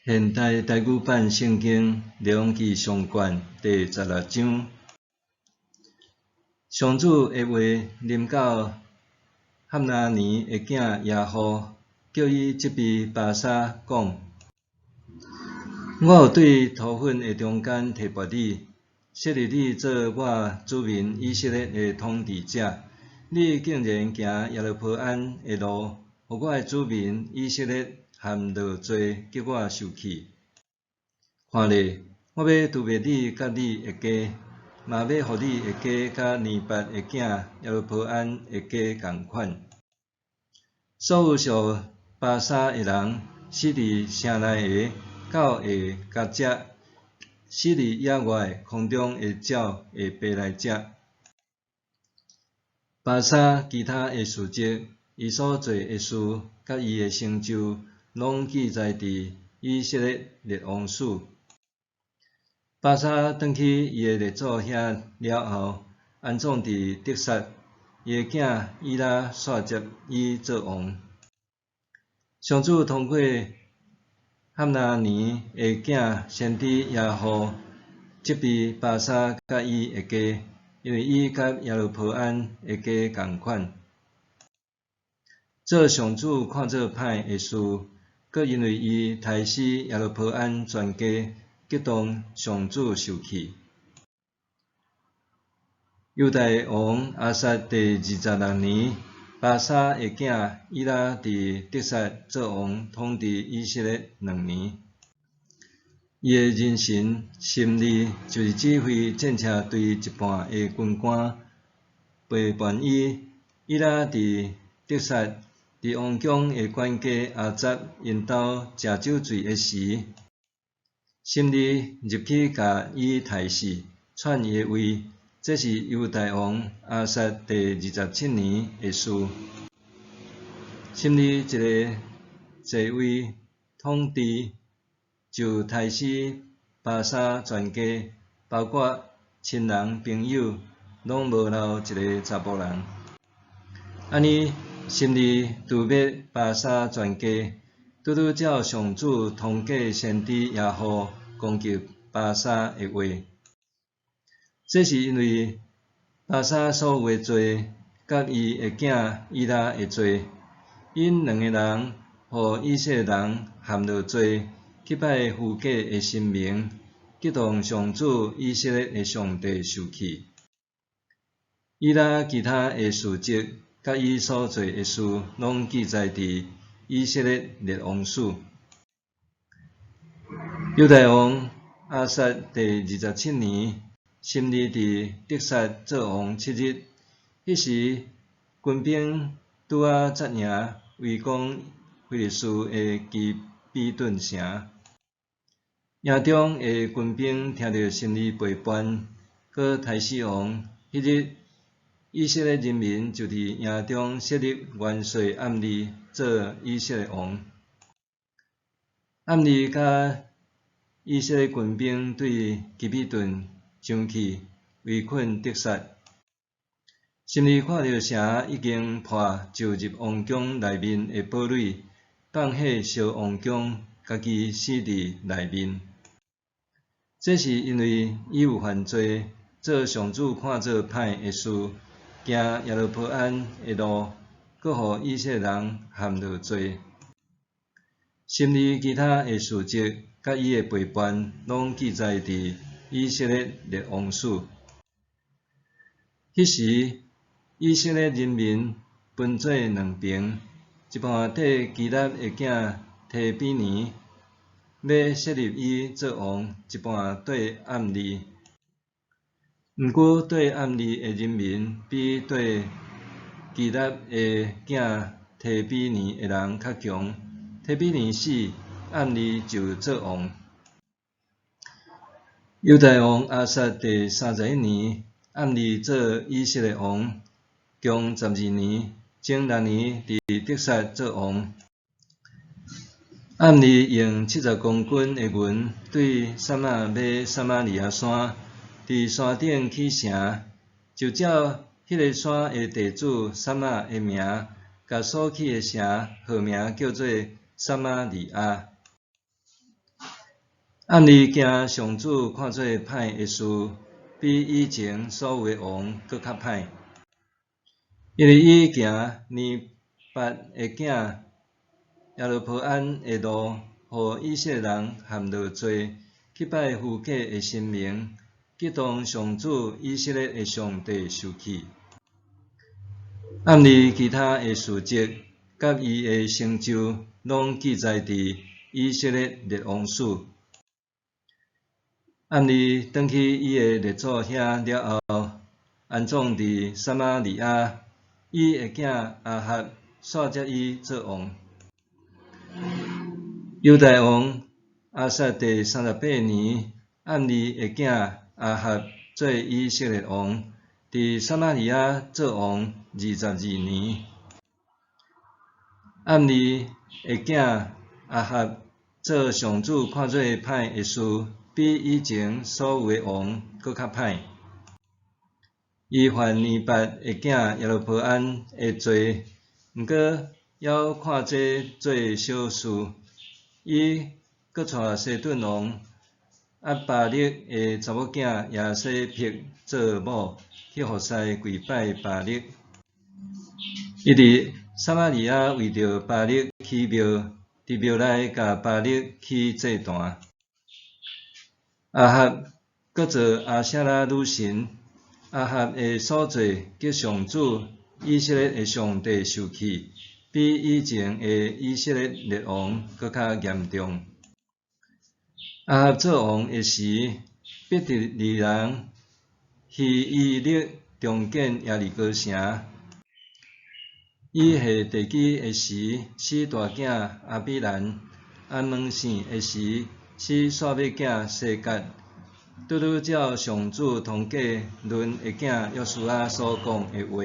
现代台语版圣经列王记上卷第16章，上主的话临到哈拿尼的囝耶户，叫伊责备巴沙讲：我有对土粉的中间提拔你，设立你做我子民以色列的统治者。你竟然行耶罗波安的路，互我的子民以色列含落罪，叫我受气。看咧，我要除灭你甲你的家，嘛要互你的家甲尼拔的囝耶罗波安的家共款。所有属巴沙的人，死伫城内的狗会甲食，死伫野外空中的鸟会爬来食。巴沙其他的事迹，伊所做的事，甲伊的成就，拢记载伫以色列列王史。巴沙转去伊的列祖遐了后，安葬伫得撒，伊的囝以拉续接伊做王。上主通过哈拿尼的囝先知耶户，责备巴沙甲伊的家，因为伊甲耶罗波安的家共款，做上主看做歹的事，搁因为伊杀死耶罗波安全家，激动上主受气。犹大王亚撒第26年，巴沙的囝以拉伫得撒做王，统治以色列2年。伊的人神心意就是指挥战车队一半的军官陪伴伊。以拉伫得撒，伫王宫的管家亚杂因兜食酒醉的时，心里入去甲伊杀死，篡伊的位。这是犹大王亚撒第27年的事。心里一个坐位统治，就杀死巴沙全家，包括亲人朋友，拢无留一个查甫人。安尼，心里除灭巴沙全家，拄拄照上主通过先知耶户攻击巴沙的话。这是因为巴沙所有的罪，甲伊的囝以拉的罪，因两个人互以色列人含落罪，击败父家的神明，激动上主以色列的上帝受气。以拉其他的事迹，甲伊所做的事，拢记载伫以色列列王史。犹大王亚撒第27年，心里伫得撒做王7日，迄时军兵拄仔扎营围攻非利士的基比顿城。营中的军兵听到心里背叛，搁杀死王。迄日，以色列人民就伫营中设立元帅暗利做以色列王。暗利甲以色列军兵对基比顿上去围困得撒。心里看到城已经破，就入王宫内面的堡垒，放火烧王宫，家己死伫内面。这是因为伊有犯罪，做上主看做歹的事，行耶罗波安的路，搁互以色列人含落罪。心里其他的事迹，甲伊的背叛，拢记载伫以色列列王史。迄时，以色列人民分做两边，一半缀基拉的囝提比尼，要设立伊做王；一半缀暗利。毋过，缀暗利的人民比缀基拉的囝提比尼的人较强。提比尼死，暗利就做王。犹大王亚撒第31年，暗利做以色列王，共12年，前6年伫得撒做王。暗利用70公斤的银对撒玛买撒玛利亚山，伫山顶起城，就照迄个山的地主撒玛的名，甲所起的城号名叫做撒玛利亚。暗里惊上主看做歹的事，比以前所有的王搁较歹，因为伊行尼八的囝耶罗波安的路，互以色列人陷落罪，去拜父家的神明，激动上主以色列的上帝受气。暗里其他的事迹，甲伊的成就，拢记载伫以色列列王书。暗里转去伊的列祖遐了后，安葬伫撒玛利亚。伊的囝亚哈煞接伊做王。犹大王亚撒第38年，暗里的囝亚哈做以色列王，伫撒玛利亚做王22年。暗里的囝亚哈做上主看做歹的事，比以前所有的王搁较歹。伊犯尼八的囝耶罗波安的罪，毋过还看这做小事。伊搁带西顿王阿巴力的查某囝亚西皮做某，去服侍跪拜巴力。伊伫撒玛利亚为着巴力起庙，伫庙内甲巴力起祭坛。亚哈搁做阿舍拉女神。亚哈的所做，激上主以色列的上帝受气，比以前的以色列列王搁较严重。亚哈做王的时，必得利人希伊勒重建耶利哥城。伊下地基的时，死大囝阿比兰；安门省的时，死煞尾囝西甲。拄拄照上主通假论的囝约书亚所讲的话。